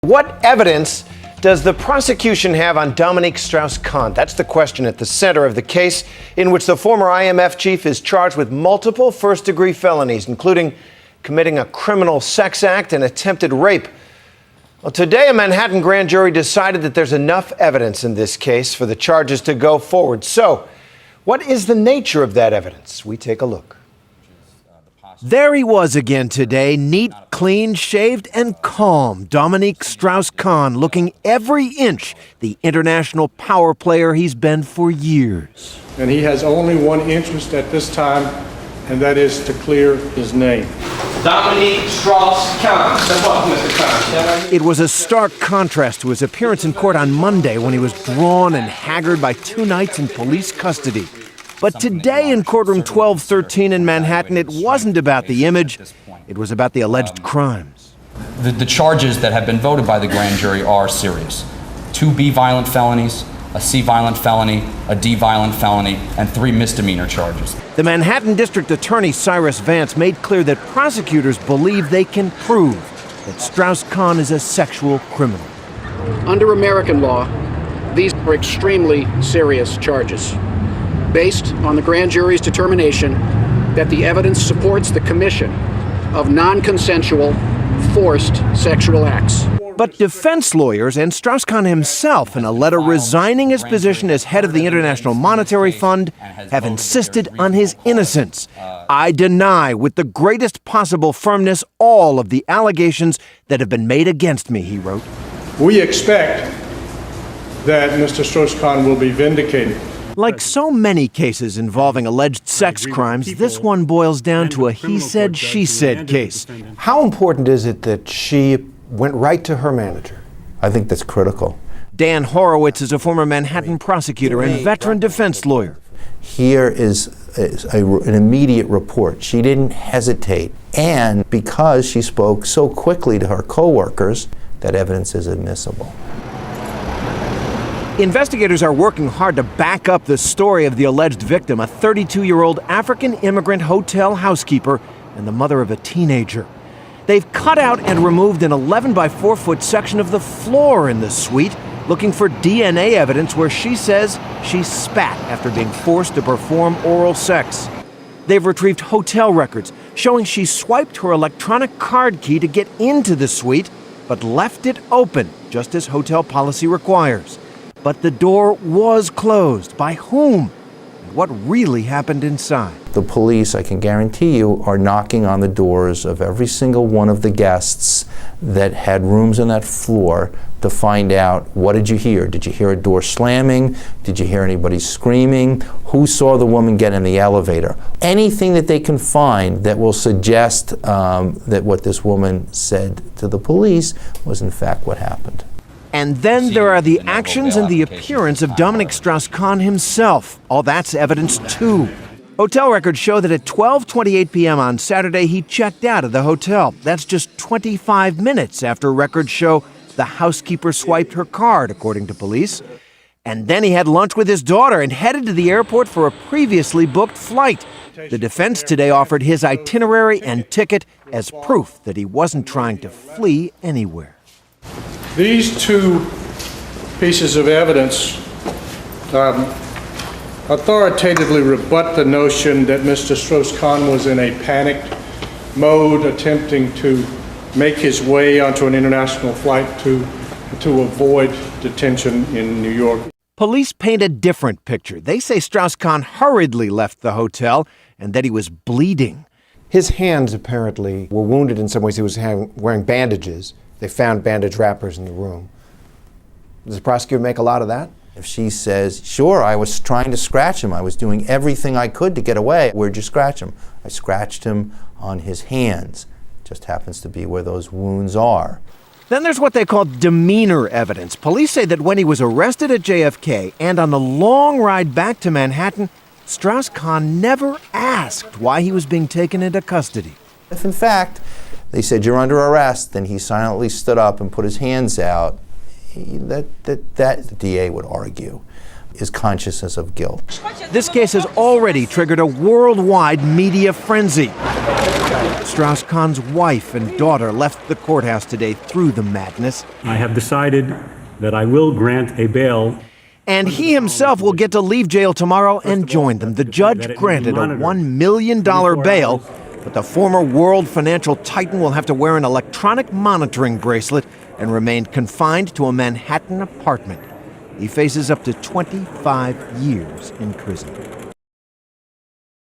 What evidence does the prosecution have on Dominique Strauss-Kahn? That's the question at the center of the case, in which the former IMF chief is charged with multiple first-degree felonies, including committing a criminal sex act and attempted rape. Well, today, a Manhattan grand jury decided that there's enough evidence in this case for the charges to go forward. So, what is the nature of that evidence? We take a look. There he was again today, neat, clean, shaved, and calm. Dominique Strauss-Kahn, looking every inch the international power player he's been for years. And he has only one interest at this time, and that is to clear his name. Dominique Strauss-Kahn. Step up, Mr. Kahn. It was a stark contrast to his appearance in court on Monday, when he was drawn and haggard by 2 nights in police custody. But today in courtroom 1213 in Manhattan, it wasn't about the image, it was about the alleged crimes. The charges that have been voted by the grand jury are serious. 2 B violent felonies, a C violent felony, a D violent felony, and 3 misdemeanor charges. The Manhattan District Attorney Cyrus Vance made clear that prosecutors believe they can prove that Strauss-Kahn is a sexual criminal. Under American law, these are extremely serious charges, based on the grand jury's determination that the evidence supports the commission of non-consensual, forced sexual acts. But defense lawyers and Strauss-Kahn himself, in a letter resigning his position as head of the International Monetary Fund, have insisted on his innocence. I deny with the greatest possible firmness all of the allegations that have been made against me, he wrote. We expect that Mr. Strauss-Kahn will be vindicated. Like so many cases involving alleged sex crimes, this one boils down to a he said, she said case. How important is it that she went right to her manager? I think that's critical. Dan Horowitz is a former Manhattan prosecutor and veteran defense lawyer. Here is an immediate report. She didn't hesitate. And because she spoke so quickly to her coworkers, that evidence is admissible. Investigators are working hard to back up the story of the alleged victim, a 32-year-old African immigrant hotel housekeeper and the mother of a teenager. They've cut out and removed an 11 by 4 foot section of the floor in the suite, looking for DNA evidence where she says she spat after being forced to perform oral sex. They've retrieved hotel records showing she swiped her electronic card key to get into the suite, but left it open, just as hotel policy requires. But the door was closed. By whom? And what really happened inside? The police, I can guarantee you, are knocking on the doors of every single one of the guests that had rooms on that floor to find out, what did you hear? Did you hear a door slamming? Did you hear anybody screaming? Who saw the woman get in the elevator? Anything that they can find that will suggest that what this woman said to the police was in fact what happened. And then there are the actions and the appearance of Dominique Strauss-Kahn himself. All that's evidence too. Hotel records show that at 12:28 p.m. on Saturday, he checked out of the hotel. That's just 25 minutes after records show the housekeeper swiped her card, according to police. And then he had lunch with his daughter and headed to the airport for a previously booked flight. The defense today offered his itinerary and ticket as proof that he wasn't trying to flee anywhere. These 2 pieces of evidence authoritatively rebut the notion that Mr. Strauss-Kahn was in a panicked mode attempting to make his way onto an international flight to avoid detention in New York. Police paint a different picture. They say Strauss-Kahn hurriedly left the hotel and that he was bleeding. His hands apparently were wounded in some ways. He was wearing bandages. They found bandage wrappers in the room. Does the prosecutor make a lot of that? If she says, sure, I was trying to scratch him. I was doing everything I could to get away. Where'd you scratch him? I scratched him on his hands. Just happens to be where those wounds are. Then there's what they call demeanor evidence. Police say that when he was arrested at JFK and on the long ride back to Manhattan, Strauss-Kahn never asked why he was being taken into custody. If in fact they said, you're under arrest, then he silently stood up and put his hands out, that the DA would argue. is consciousness of guilt. This case has already triggered a worldwide media frenzy. Strauss-Kahn's wife and daughter left the courthouse today through the madness. I have decided that I will grant a bail. And he himself will get to leave jail tomorrow and join them. The judge granted a $1 million bail, but the former world financial titan will have to wear an electronic monitoring bracelet and remain confined to a Manhattan apartment. He faces up to 25 years in prison.